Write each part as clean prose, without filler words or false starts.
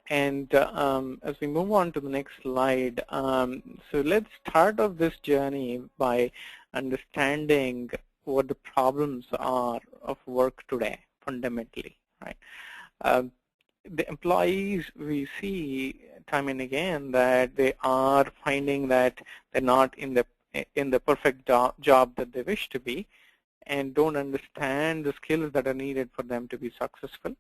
And as we move on to the next slide, so let's start off this journey by understanding what the problems are of work today, fundamentally, right? Um, the employees, we see time and again that they are finding that they're not in the perfect job that they wish to be, and don't understand the skills that are needed for them to be successful.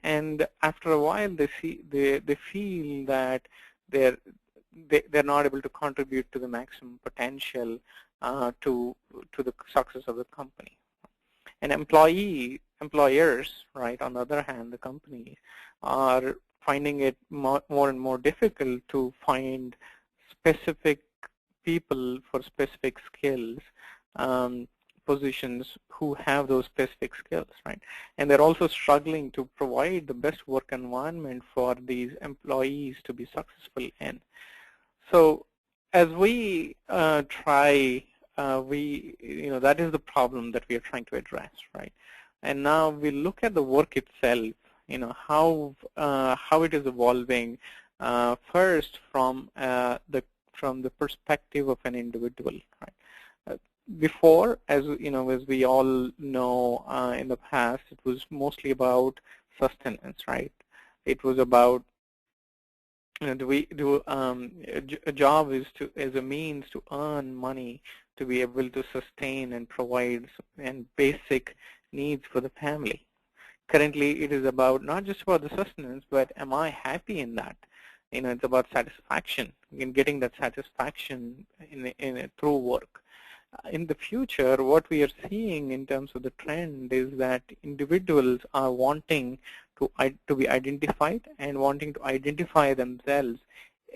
And after a while, they feel that they're they're not able to contribute to the maximum potential to the success of the company. And employers, right, on the other hand, the companies are finding it more and more difficult to find specific people for specific skills, um, positions who have those specific skills, right? And they're also struggling to provide the best work environment for these employees to be successful in. So as we that is the problem that we are trying to address, right? And now we look at the work itself, how it is evolving, first from the perspective of an individual, right? Before, as we all know, in the past, it was mostly about sustenance, right? It was about, a job is a means to earn money to be able to sustain and provide and basic needs for the family. Currently, it is about not just about the sustenance, but am I happy in that? It's about satisfaction, in getting that satisfaction through work. In the future, what we are seeing in terms of the trend is that individuals are wanting to be identified and wanting to identify themselves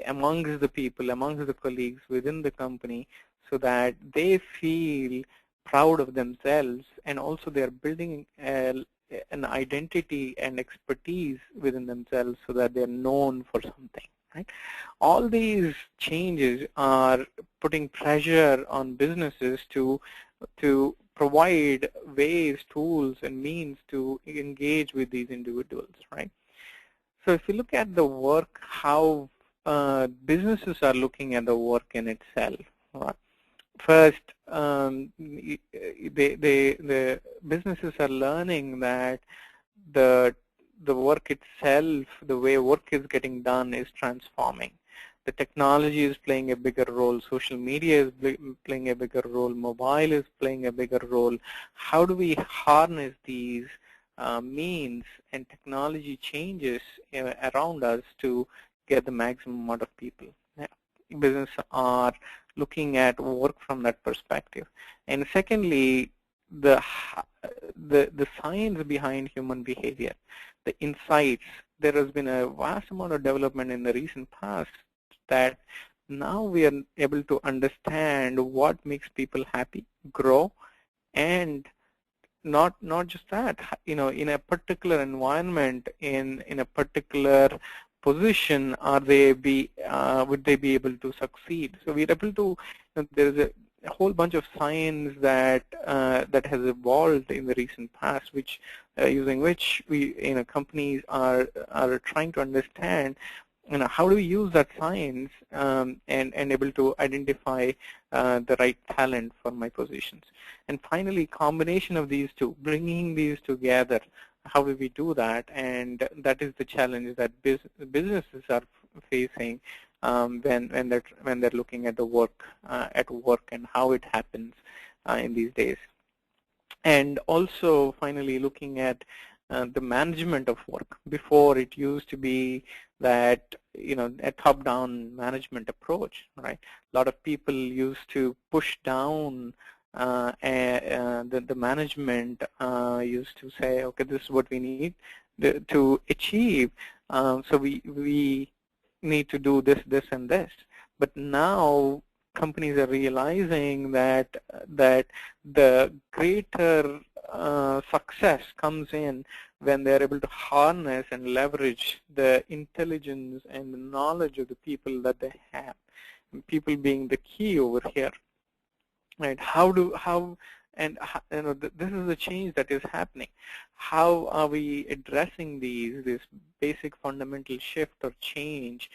amongst the people, amongst the colleagues within the company, so that they feel proud of themselves, and also they're building an identity and expertise within themselves so that they're known for something, right? All these changes are putting pressure on businesses to provide ways, tools, and means to engage with these individuals, right? So if you look at the work, how businesses are looking at the work in itself, right? First, the businesses are learning that the work itself, the way work is getting done, is transforming. The technology is playing a bigger role. Social media is playing a bigger role. Mobile is playing a bigger role. How do we harness these means and technology changes around us to get the maximum amount of people? Businesses are looking at work from that perspective. And secondly, the science behind human behavior, the insights. There has been a vast amount of development in the recent past that now we are able to understand what makes people happy, grow, and not just that, in a particular environment, in a particular position, would they be able to succeed? So we're able to, there's a whole bunch of science that that has evolved in the recent past, which using which companies are trying to understand, how do we use that science and able to identify the right talent for my positions. And finally, combination of these two, bringing these together, how do we do that? And that is the challenge that businesses are facing when they're looking at the work and how it happens in these days. And also, finally, looking at the management of work. Before, it used to be that, a top-down management approach, right? A lot of people used to push down, the management used to say, okay, this is what we need to achieve. So we need to do this, this, and this. But now companies are realizing that the greater success comes in when they're able to harness and leverage the intelligence and the knowledge of the people that they have, and people being the key over here, right? How And this is the change that is happening. How are we addressing this basic fundamental shift or change